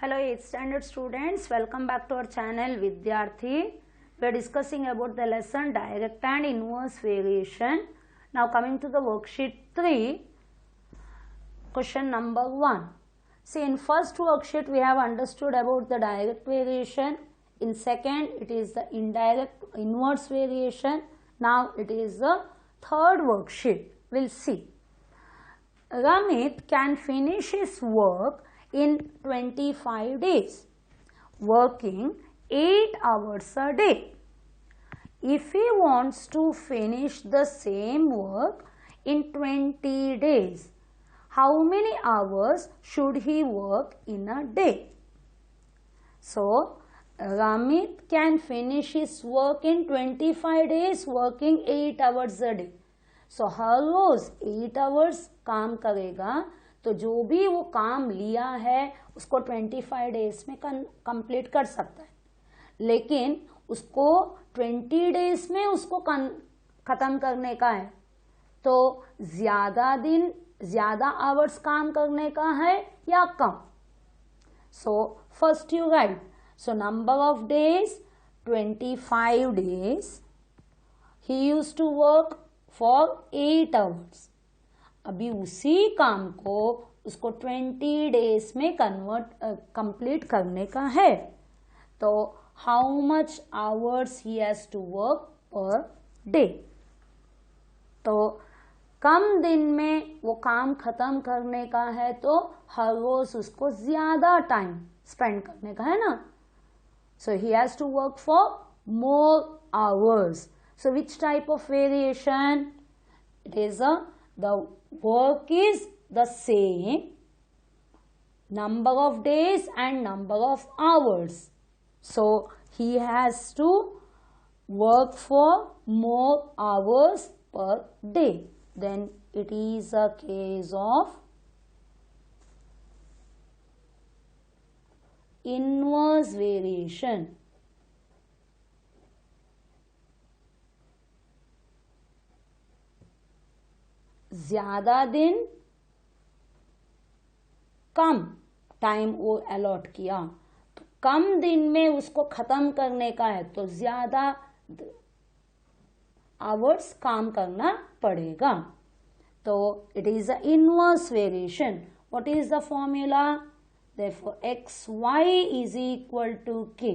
Hello 8th standard students, welcome back to our channel Vidyarthi. We are discussing about the lesson direct and inverse variation. Now coming to the worksheet 3, question number 1. See, in first worksheet we have understood about the direct variation. In second it is the indirect inverse variation. Now it is the third worksheet. We'll see. Ramit can finish his work in 25 days, working 8 hours a day. If he wants to finish the same work in 20 days, how many hours should he work in a day? So, Ramit can finish his work in 25 days, working 8 hours a day. So, her rose 8 hours काम करेगा, तो जो भी वो काम लिया है उसको 25 डेज में कंप्लीट कर सकता है, लेकिन उसको 20 डेज में उसको खत्म करने का है, तो ज्यादा आवर्स काम करने का है या कम. So first you write, so number of days 25 days, he used to work for 8 hours. अभी उसी काम को उसको 20 डेज में कंप्लीट करने का है, तो how much hours he has to work per day. तो कम दिन में वो काम खत्म करने का है, तो हर रोज उसको ज्यादा टाइम स्पेंड करने का है ना. So he has to work for more hours. So which type of variation? It is the work is the same, number of days and number of hours. So he has to work for more hours per day. Then it is a case of inverse variation. ज्यादा दिन कम time वो allot किया, तो कम दिन में उसको खत्म करने का है, तो ज्यादा आवर्स काम करना पड़ेगा. तो it is a inverse variation. What is the formula? Therefore xy is equal to k.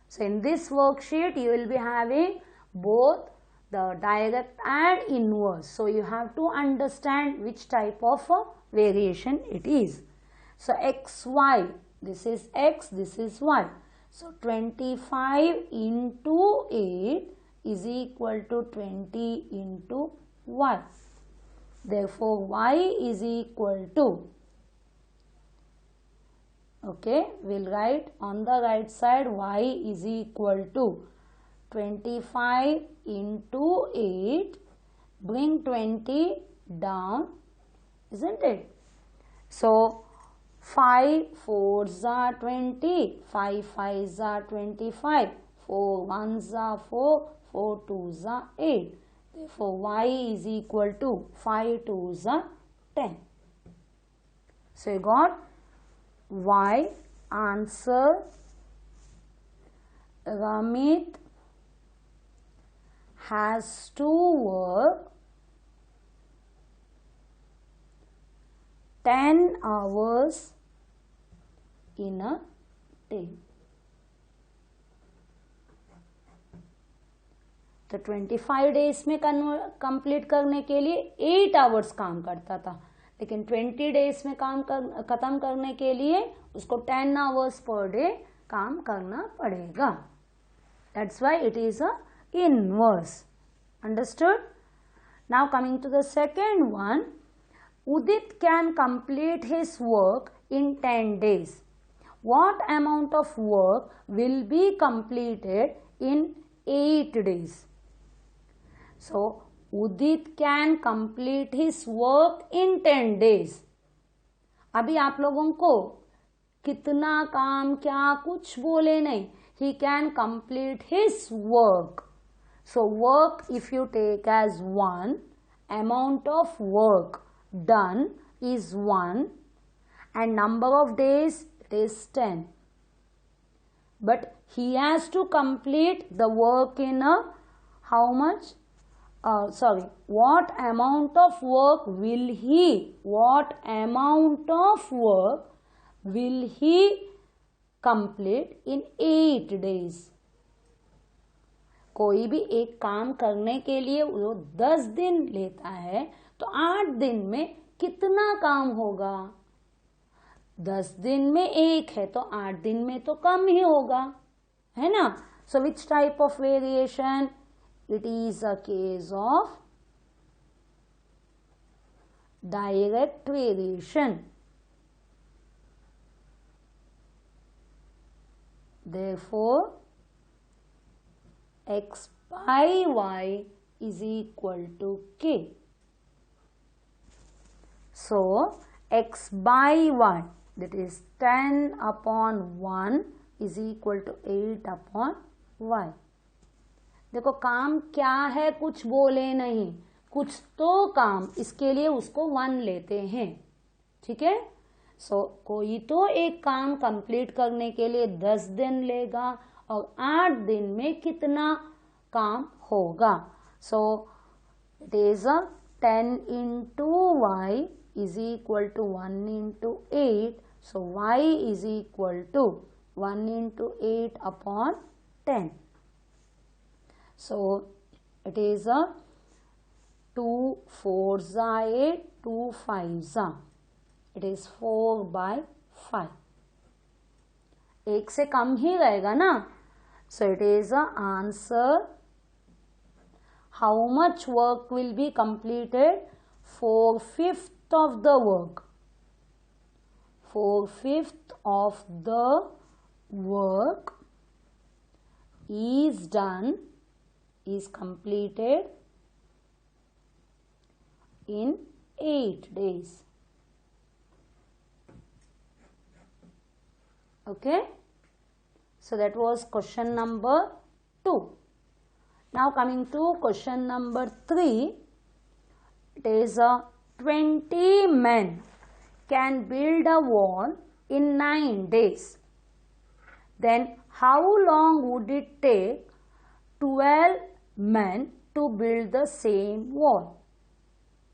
So in this worksheet you will be having both the direct and inverse. So you have to understand which type of variation it is. So xy, this is x, this is y. So 25 into 8 is equal to 20 into y. Therefore y is equal to, okay, we'll write on the right side y is equal to 25 into 8, bring 20 down, isn't it? So 5 4s are 20, 5 5s are 25, 4 1s are 4, 4 2s are 8. Therefore y is equal to 5 2s are 10. So you got y answer. Ramit has to work 10 hours in a day. तो 25 days में complete करने के लिए 8 hours काम करता था, लेकिन 20 days में खत्म करने के लिए उसको 10 आवर्स पर डे काम करना पड़ेगा. That's why it is a inverse. Understood? Now coming to the second one, Udit can complete his work in 10 days. What amount of work will be completed in 8 days? So Udit can complete his work in 10 days. अभी आप लोगों को कितना काम क्या कुछ बोले नहीं. He can complete his work. So work, if you take as 1, amount of work done is 1, and number of days, it is 10. But he has to complete the work in a how much? What amount of work will he complete in 8 days? कोई भी एक काम करने के लिए वो 10 दिन लेता है, तो 8 दिन में कितना काम होगा? 10 दिन में एक है तो 8 दिन में तो कम ही होगा, है ना? So which type of variation? It is a case of direct variation. Therefore, x by y is equal to k. So, x by y, that is 10 upon 1 is equal to 8 upon y. देखो काम क्या है कुछ बोले नहीं, कुछ तो काम, इसके लिए उसको 1 लेते हैं, ठीक है? सो कोई तो एक काम कंप्लीट करने के लिए 10 दिन लेगा और 8 दिन में कितना काम होगा? So it is 10 into y is equal to 1 into 8. So y is equal to 1 into 8 upon 10. So it is 2 4s are 8, 2 5s are. It is 4 by 5. एक से कम ही रहेगा ना? So it is answer. How much work will be completed? 4/5 of the work. 4/5 of the work is done, is completed in 8 days. Okay, so that was question number 2. Now coming to question number 3, it is 20 men can build a wall in 9 days. Then how long would it take 12 men to build the same wall?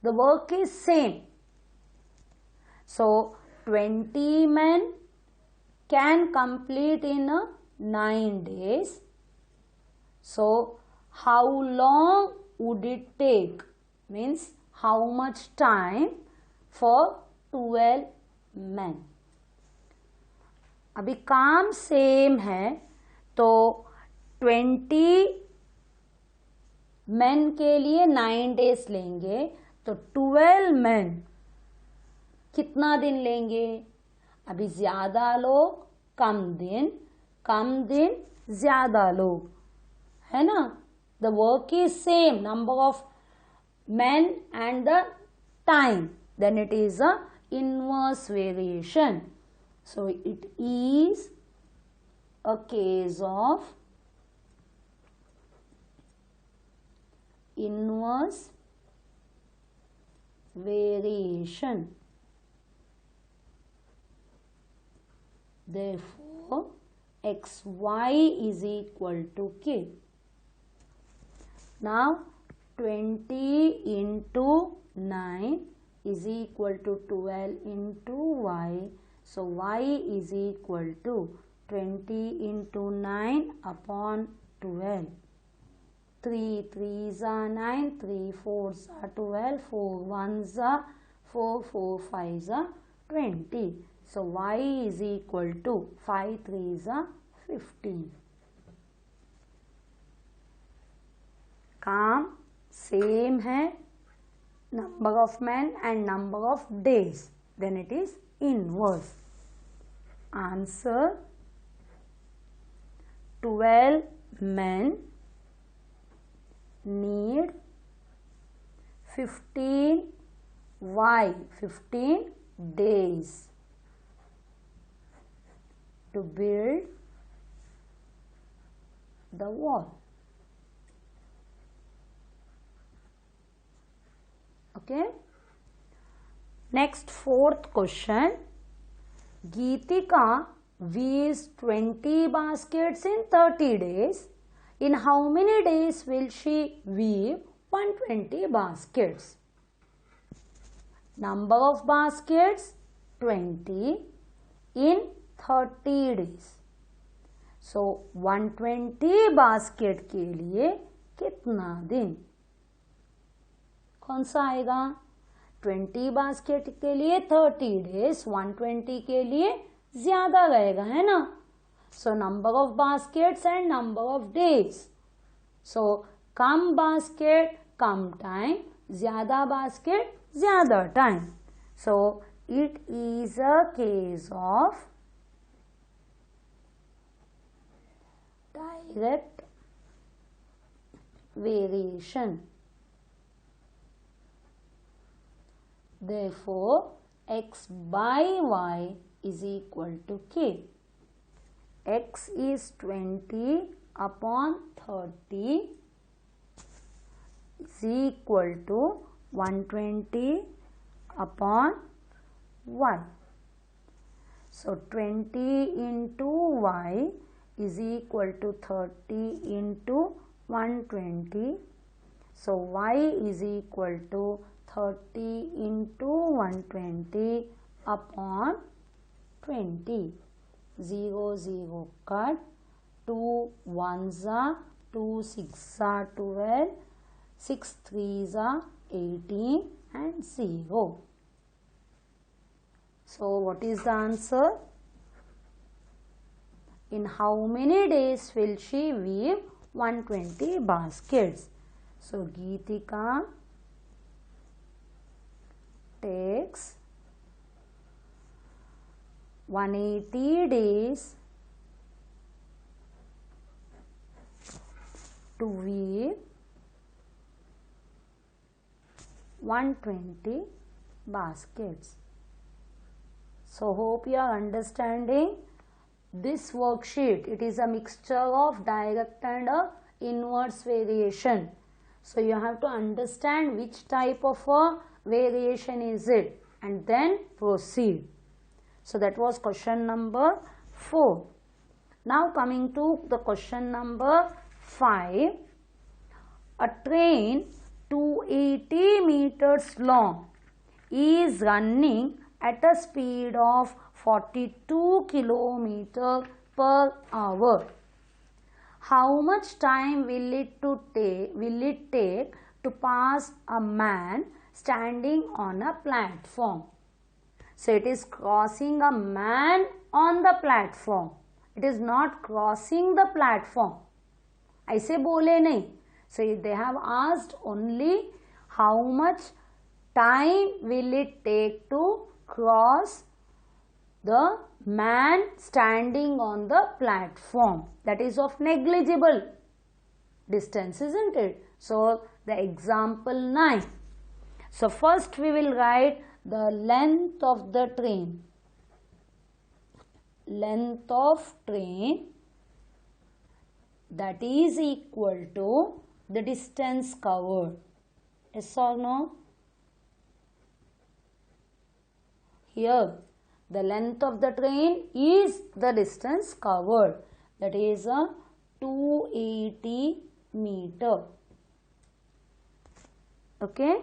The work is same. So 20 men can complete in 9 days. So how long would it take? Means how much time for 12 men? अभी काम same है तो 20 men के लिए 9 days लेंगे, तो 12 men कितना दिन लेंगे? अभी ज्यादा लोग कम दिन ज्यादा लोग, है ना? The work is same, number of men and the time, then it is a inverse variation. So it is a case of inverse variation. Therefore, xy is equal to k. Now 20 into 9 is equal to 12 into y. So y is equal to 20 into 9 upon 12. 3 3s are 9, 3 4s are 12, 4 1s are 4, 4 5s are 20. So y is equal to 5 3s are 15. काम same है, number of men and number of days, then it is inverse. Answer: 12 men need 15 days to build the wall. Okay. Next, fourth question. Geetika weaves 20 baskets in 30 days. In how many days will she weave 120 baskets? Number of baskets 20 in 30 days. So 120 basket के लिए कितना दिन? कौन सा आएगा? 20 basket के लिए 30 days, 120 के लिए ज्यादा रहेगा, है ना? सो number of baskets and number of days. So come basket come time, ज्यादा बास्केट ज्यादा time. So it is a case of direct variation. Therefore, x by y is equal to k. X is 20 upon 30 is equal to 120 upon y. So 20 into y is equal to 30 into 120. So y is equal to 30 into 120 upon 20. 0 0 cut. 2 1s are 2 6 are 12, 6 3s are 18 and 0. So what is the answer? In how many days will she weave 120 baskets? So Geetika takes 180 days to weave 120 baskets. So hope you are understanding this worksheet. It is a mixture of direct and inverse variation. So you have to understand which type of a variation is it and then proceed. So that was question number 4. Now coming to the question number 5. A train 280 meters long is running at a speed of 42 km per hour. How much time will it take to pass a man standing on a platform? So it is crossing a man on the platform. It is not crossing the platform. ऐसे बोले नहीं. So they have asked only how much time will it take to cross the man standing on the platform. That is of negligible distance, isn't it? So the example 9. So first we will write the length of the train. Length of train, that is equal to the distance covered. Yes or no? Here the length of the train is the distance covered, that is a 280 meter. Okay.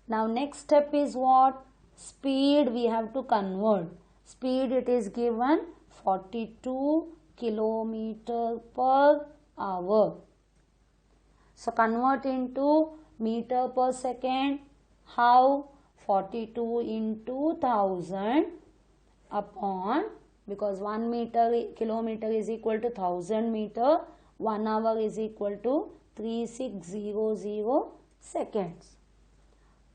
Now next step is what? Speed we have to convert. Speed it is given 42 km per hour. So convert into meter per second. How? 42 into 1000 upon, because 1 kilometer is equal to 1000 meter, 1 hour is equal to 3600 seconds.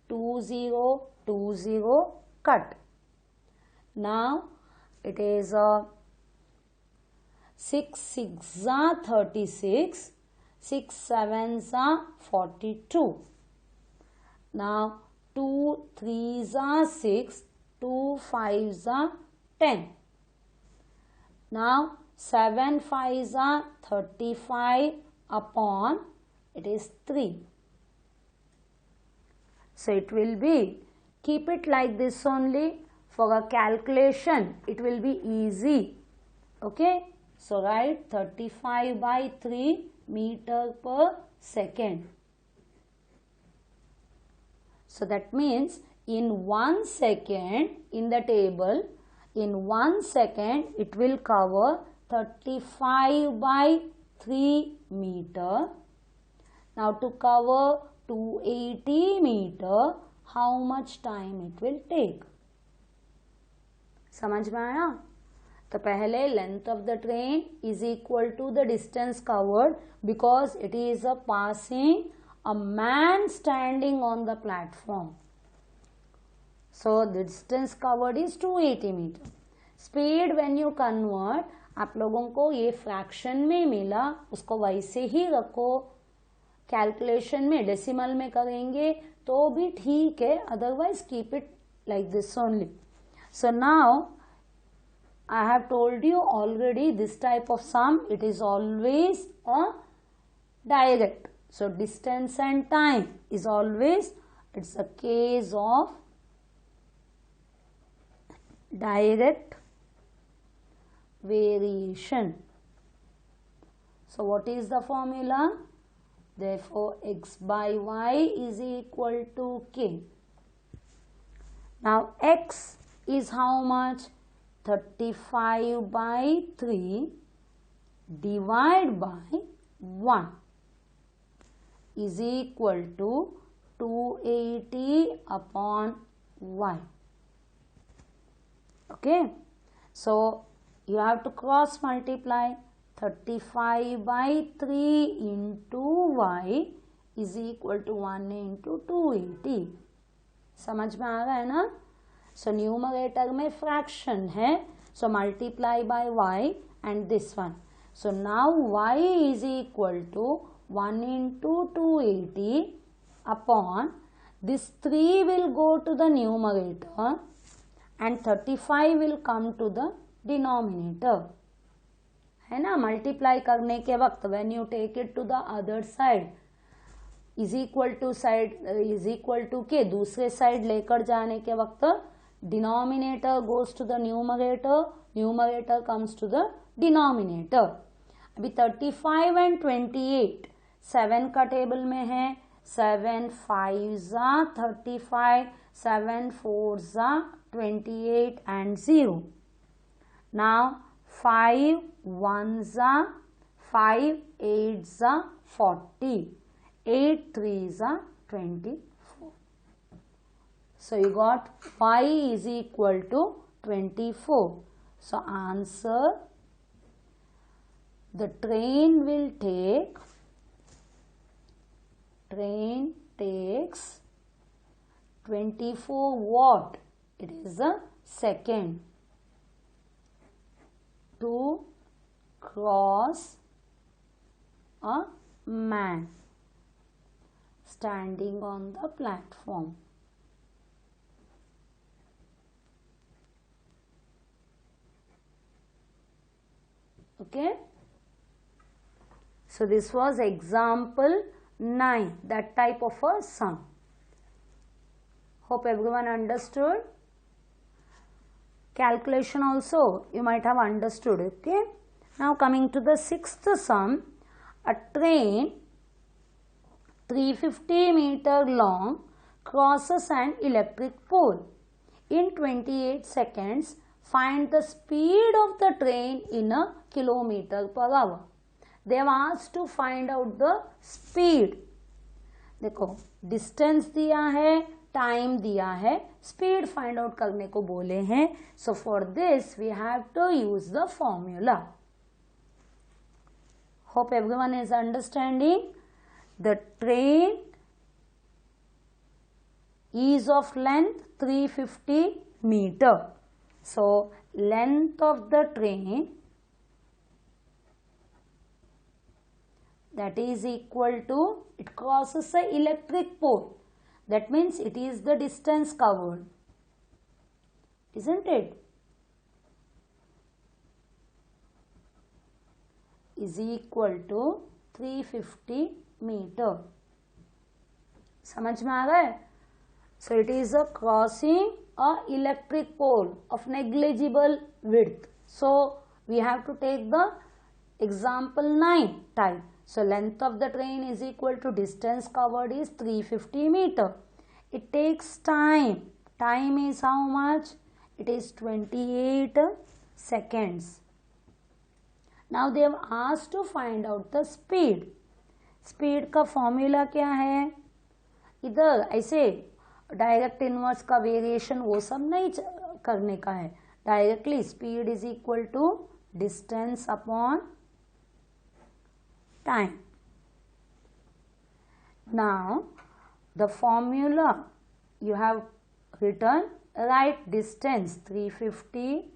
2020 cut. Now it is 6 6 are 36, 6 7s are 42. Now 2 3s are 6, 2 5s are 10. Now 7 5s are 35 upon, it is 3. So it will be, keep it like this only, For a calculation, it will be easy. Okay, so write 35 by 3 meter per second. So that means in 1 second in the table, in 1 second it will cover 35 by 3 meter. Now to cover 280 meter, how much time it will take? समझ में आया? तो पहले length of the train is equal to the distance covered because it is a passing a man standing on the platform. So the distance covered is 280 meter. Speed when you convert, आप लोगों को ये fraction में मिला, उसको वैसे ही रखो. Calculation में डेसिमल में करेंगे तो भी ठीक है, otherwise keep it like this only. So now I have told you already this type of sum, it is always a direct. So distance and time is always, it's a case of direct variation. So what is the formula? Therefore x by y is equal to k. Now x is how much? 35 by 3 divided by 1 is equal to 280 upon y. Okay, so you have to cross multiply. 35 by 3 into y is equal to 1 into 280. समझ में आ रहा है ना? So numerator में fraction है, so multiply by y and this one. So now y is equal to 1 into 280 upon this 3 will go to the numerator and 35 will come to the denominator. है ना? Multiply करने के वक्त when you take it to the other side, is equal to side is equal to के दूसरे side लेकर जाने के वक्त denominator goes to the numerator, numerator comes to the denominator. अभी 35 एंड 28 7 का टेबल में है. 7 5 जा 35, 7 4 जा 28 एंड 0. नाउ 5 1 जा 5, 8 जा 40, 8 3 जा 24. So you got y is equal to 24. So answer, the train takes 24 what? It is a second to cross a man standing on the platform. Okay, so this was example 9, that type of a sum. Hope everyone understood. Calculation also you might have understood. Okay, now coming to the 6th sum. A train 350 meter long crosses an electric pole. In 28 seconds, find the speed of the train in a kilometer per hour. They have asked to find out the speed. देखो distance दिया है, time दिया है, speed find out करने को बोले हैं. So for this we have to use the formula. Hope everyone is understanding. The train is of length 350 meter. So length of the train, that is equal to, it crosses a electric pole, that means it is the distance covered, isn't it? Is equal to 350 meter. समझ में आ गए? So it is a crossing a electric pole of negligible width. So we have to take the example 9 type. So length of the train is equal to distance covered is 350 meter. It takes time. Time is how much? It is 28 seconds. Now they have asked to find out the speed. Speed का formula क्या है? इधर ऐसे direct inverse का variation वो सब नहीं करने का है. Directly speed is equal to distance upon time. Now the formula you have written, write distance 350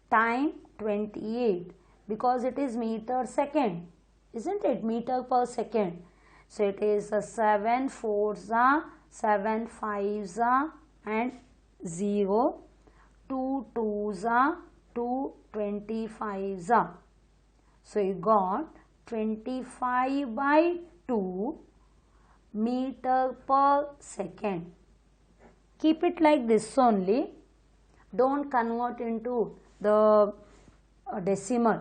time 28 because it is meter second, isn't it? Meter per second. So it is 7 4s are 7 5s are and 0, 2 2s are 2 25s are. So you got 25 by 2 meter per second. Keep it like this only. Don't convert into the decimal.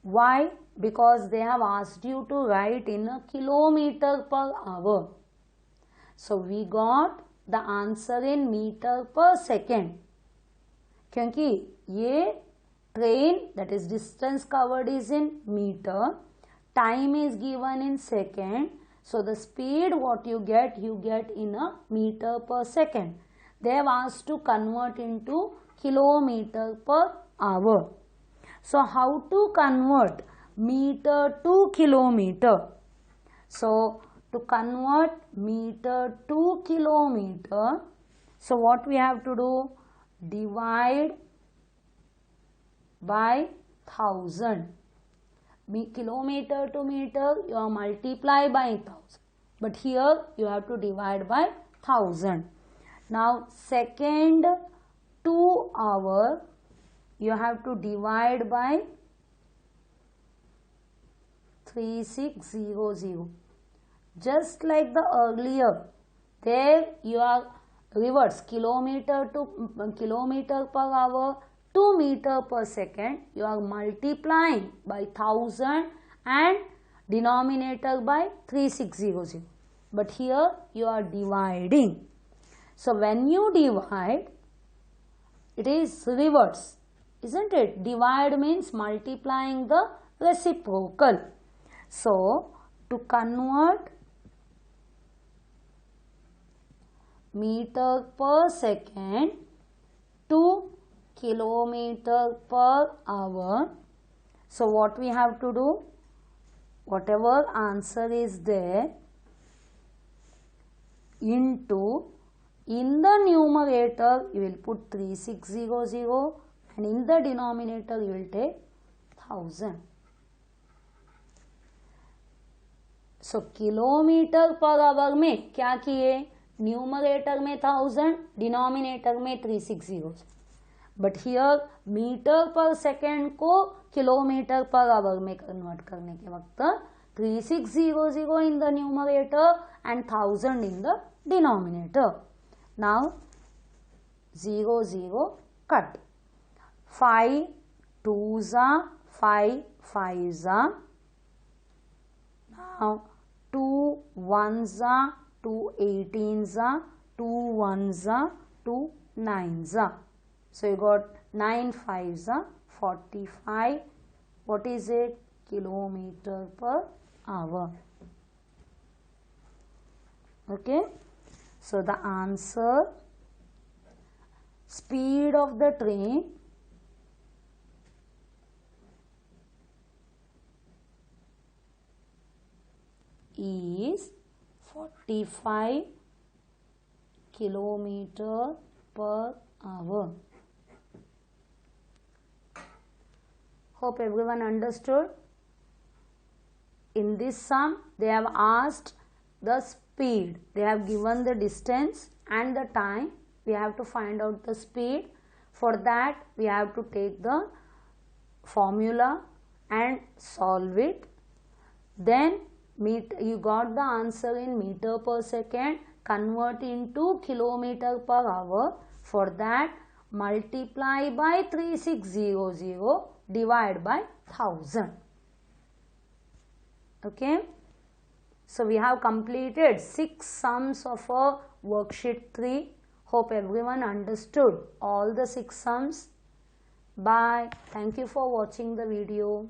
Why? Because they have asked you to write in a kilometer per hour. So we got the answer in meter per second. क्योंकि ये train, that is distance covered is in meter, time is given in second. So the speed what you get in a meter per second. They have asked to convert into kilometer per hour. So how to convert meter to kilometer? So to convert meter to kilometer, so what we have to do? Divide by 1000. Kilometer to meter you are multiply by 1000, but here you have to divide by 1000. Now second 2 hour you have to divide by 3600. Just like the earlier, there you are reverse kilometer per hour to meter per second, you are multiplying by 1000 and denominator by 3600. But here you are dividing. So when you divide, it is reverse, isn't it? Divide means multiplying the reciprocal. So to convert meter per second to kilometer per hour, so what we have to do? Whatever answer is there into, in the numerator you will put 3600 and in the denominator you will take 1000. So kilometre per hour में क्या किए? Numerator में 1000, denominator में 360. But here metre पर second को kilometre per hour में convert करने के वक्त 3600 in the numerator and 1000 in the denominator. Now 0 cut. 5 2s are 5 5s are. Now 2 1s are 2 18s are 2 1s are 2 9s are. So you got 9 5s are 45. What is it? Kilometer per hour. Okay. So the answer, speed of the train is 45 kilometer per hour. Hope everyone understood. In this sum, they have asked the speed. They have given the distance and the time. We have to find out the speed. For that, we have to take the formula and solve it. Then you got the answer in meter per second. Convert into kilometer per hour. For that, multiply by 3600, divide by 1000. Okay. So we have completed 6 sums of a worksheet 3. Hope everyone understood all the 6 sums. Bye. Thank you for watching the video.